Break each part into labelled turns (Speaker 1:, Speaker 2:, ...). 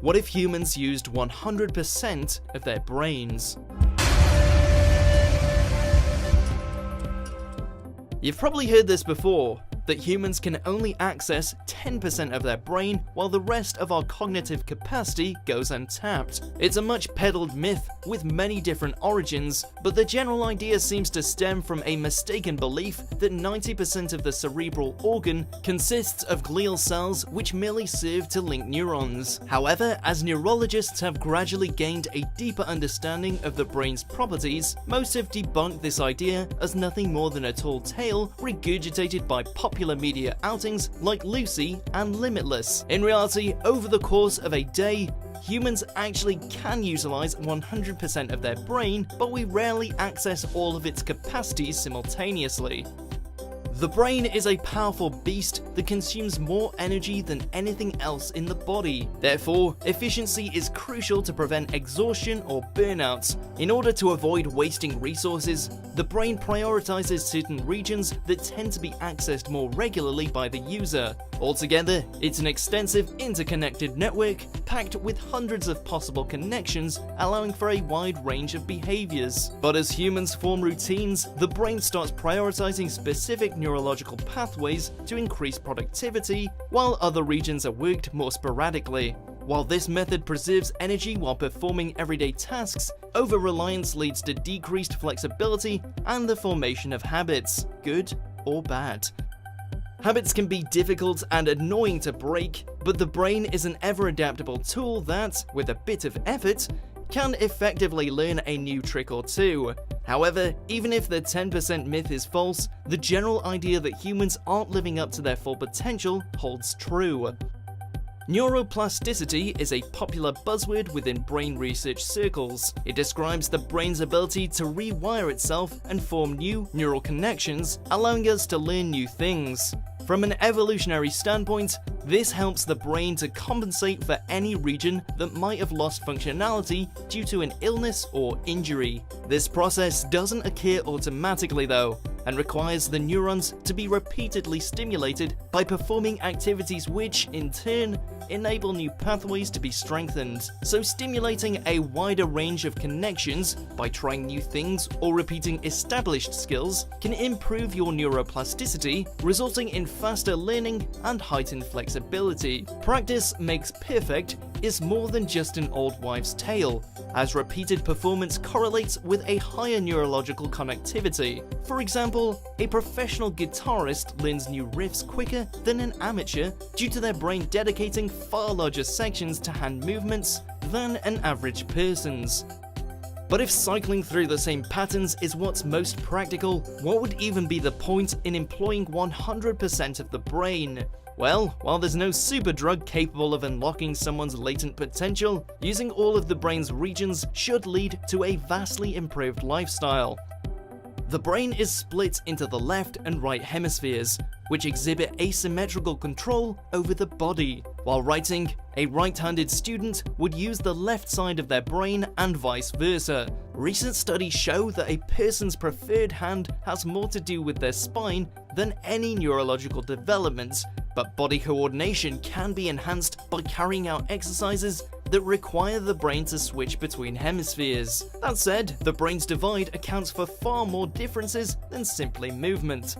Speaker 1: What if humans used 100% of their brains? You've probably heard this before, that humans can only access 10% of their brain while the rest of our cognitive capacity goes untapped. It's a much peddled myth with many different origins, but the general idea seems to stem from a mistaken belief that 90% of the cerebral organ consists of glial cells which merely serve to link neurons. However, as neurologists have gradually gained a deeper understanding of the brain's properties, most have debunked this idea as nothing more than a tall tale regurgitated by popular media outings like Lucy and Limitless. In reality, over the course of a day, humans actually can utilize 100% of their brain, but we rarely access all of its capacities simultaneously. The brain is a powerful beast that consumes more energy than anything else in the body. Therefore, efficiency is crucial to prevent exhaustion or burnouts. In order to avoid wasting resources, the brain prioritizes certain regions that tend to be accessed more regularly by the user. Altogether, it's an extensive interconnected network packed with hundreds of possible connections, allowing for a wide range of behaviors. But as humans form routines, the brain starts prioritizing specific neurological pathways to increase productivity, while other regions are worked more sporadically. While this method preserves energy while performing everyday tasks, over-reliance leads to decreased flexibility and the formation of habits, good or bad. Habits can be difficult and annoying to break, but the brain is an ever-adaptable tool that, with a bit of effort, can effectively learn a new trick or two. However, even if the 10% myth is false, the general idea that humans aren't living up to their full potential holds true. Neuroplasticity is a popular buzzword within brain research circles. It describes the brain's ability to rewire itself and form new neural connections, allowing us to learn new things. From an evolutionary standpoint, this helps the brain to compensate for any region that might have lost functionality due to an illness or injury. This process doesn't occur automatically though, and requires the neurons to be repeatedly stimulated by performing activities which, in turn, enable new pathways to be strengthened. So stimulating a wider range of connections by trying new things or repeating established skills can improve your neuroplasticity, resulting in faster learning and heightened flexibility. Practice makes perfect is more than just an old wives' tale, as repeated performance correlates with a higher neurological connectivity. For example, a professional guitarist learns new riffs quicker than an amateur due to their brain dedicating far larger sections to hand movements than an average person's. But if cycling through the same patterns is what's most practical, what would even be the point in employing 100% of the brain? Well, while there's no super drug capable of unlocking someone's latent potential, using all of the brain's regions should lead to a vastly improved lifestyle. The brain is split into the left and right hemispheres, which exhibit asymmetrical control over the body. While writing, a right-handed student would use the left side of their brain and vice versa. Recent studies show that a person's preferred hand has more to do with their spine than any neurological developments, but body coordination can be enhanced by carrying out exercises that require the brain to switch between hemispheres. That said, the brain's divide accounts for far more differences than simply movement.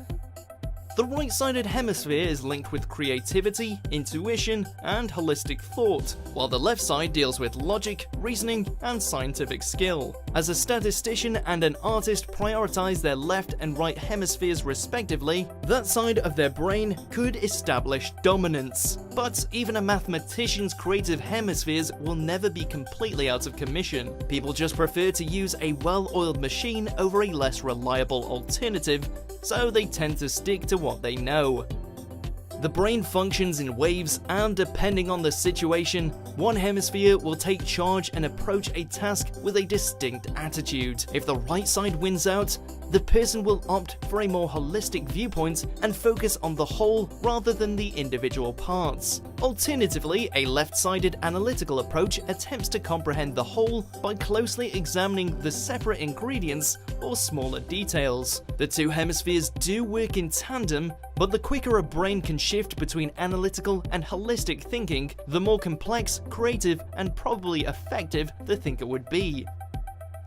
Speaker 1: The right-sided hemisphere is linked with creativity, intuition, and holistic thought, while the left side deals with logic, reasoning, and scientific skill. As a statistician and an artist prioritize their left and right hemispheres respectively, that side of their brain could establish dominance. But even a mathematician's creative hemispheres will never be completely out of commission. People just prefer to use a well-oiled machine over a less reliable alternative, so they tend to stick to what they know. The brain functions in waves, and depending on the situation, one hemisphere will take charge and approach a task with a distinct attitude. If the right side wins out, the person will opt for a more holistic viewpoint and focus on the whole rather than the individual parts. Alternatively, a left-sided analytical approach attempts to comprehend the whole by closely examining the separate ingredients or smaller details. The two hemispheres do work in tandem, but the quicker a brain can shift between analytical and holistic thinking, the more complex, creative, and probably effective the thinker would be.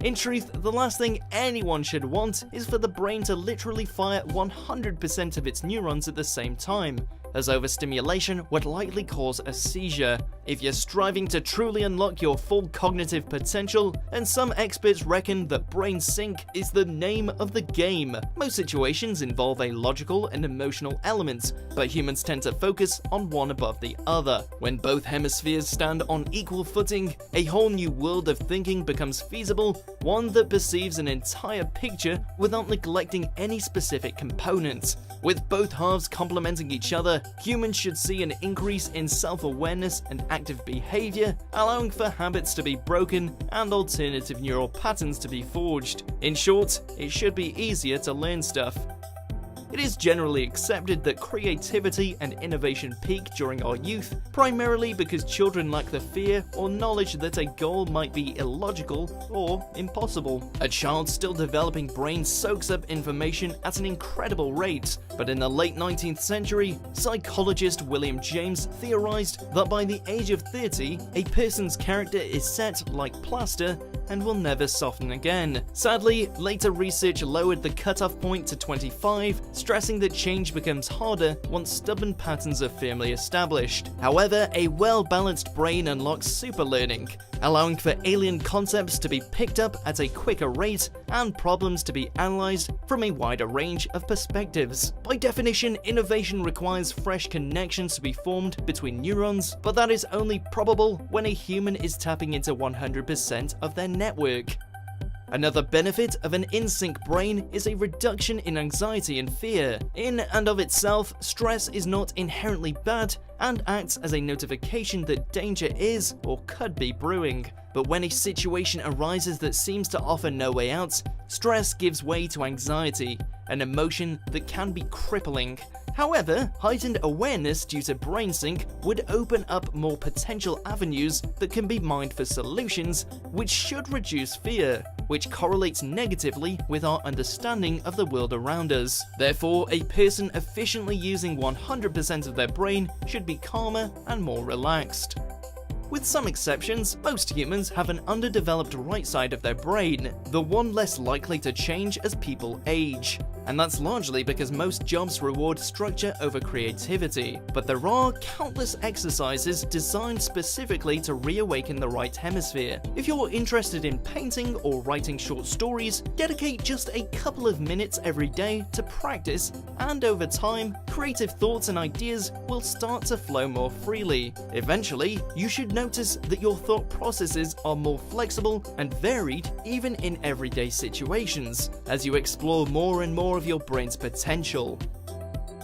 Speaker 1: In truth, the last thing anyone should want is for the brain to literally fire 100% of its neurons at the same time, as overstimulation would likely cause a seizure. If you're striving to truly unlock your full cognitive potential, and some experts reckon that brain sync is the name of the game. Most situations involve a logical and emotional element, but humans tend to focus on one above the other. When both hemispheres stand on equal footing, a whole new world of thinking becomes feasible, one that perceives an entire picture without neglecting any specific component. With both halves complementing each other, humans should see an increase in self-awareness and active behavior, allowing for habits to be broken and alternative neural patterns to be forged. In short, it should be easier to learn stuff. It is generally accepted that creativity and innovation peak during our youth, primarily because children lack the fear or knowledge that a goal might be illogical or impossible. A child's still developing brain soaks up information at an incredible rate, but in the late 19th century, psychologist William James theorized that by the age of 30, a person's character is set like plaster and will never soften again. Sadly, later research lowered the cutoff point to 25, stressing that change becomes harder once stubborn patterns are firmly established. However, a well-balanced brain unlocks superlearning, allowing for alien concepts to be picked up at a quicker rate and problems to be analyzed from a wider range of perspectives. By definition, innovation requires fresh connections to be formed between neurons, but that is only probable when a human is tapping into 100% of their network. Another benefit of an in-sync brain is a reduction in anxiety and fear. In and of itself, stress is not inherently bad and acts as a notification that danger is or could be brewing. But when a situation arises that seems to offer no way out, stress gives way to anxiety, an emotion that can be crippling. However, heightened awareness due to brain sync would open up more potential avenues that can be mined for solutions, which should reduce fear, which correlates negatively with our understanding of the world around us. Therefore, a person efficiently using 100% of their brain should be calmer and more relaxed. With some exceptions, most humans have an underdeveloped right side of their brain, the one less likely to change as people age. And that's largely because most jobs reward structure over creativity. But there are countless exercises designed specifically to reawaken the right hemisphere. If you're interested in painting or writing short stories, dedicate just a couple of minutes every day to practice, and over time, creative thoughts and ideas will start to flow more freely. Eventually, you should notice that your thought processes are more flexible and varied even in everyday situations, as you explore more and more of your brain's potential.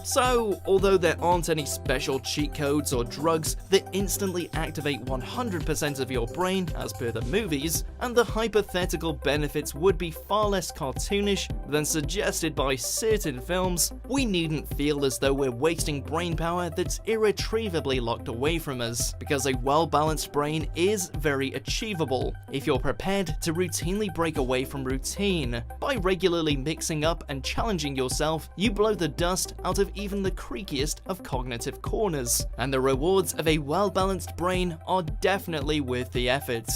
Speaker 1: So, although there aren't any special cheat codes or drugs that instantly activate 100% of your brain as per the movies, and the hypothetical benefits would be far less cartoonish than suggested by certain films, we needn't feel as though we're wasting brain power that's irretrievably locked away from us, because a well-balanced brain is very achievable if you're prepared to routinely break away from routine. By regularly mixing up and challenging yourself, you blow the dust out of even the creakiest of cognitive corners, and the rewards of a well-balanced brain are definitely worth the effort.